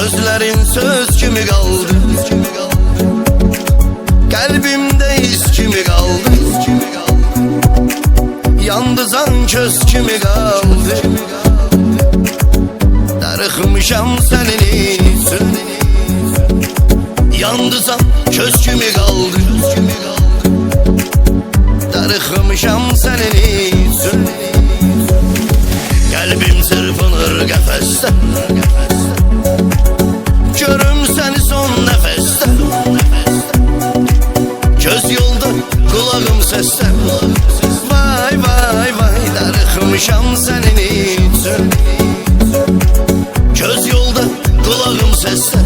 Sözlerin söz kimi kaldı, kalbimde iz kimi kaldı. Yandı zan köz kimi kaldı. Darıxmışam senin için. Yandı zan köz kimi kaldı. Darıxmışam senin için. Kalbim çırpınır qəfəsdə. Görüm səni son nəfəsdə. Göz yolda, qulağım səsdə. Vay vay vay, darıxmışam sənin üçün. Göz yolda, qulağım səsdə.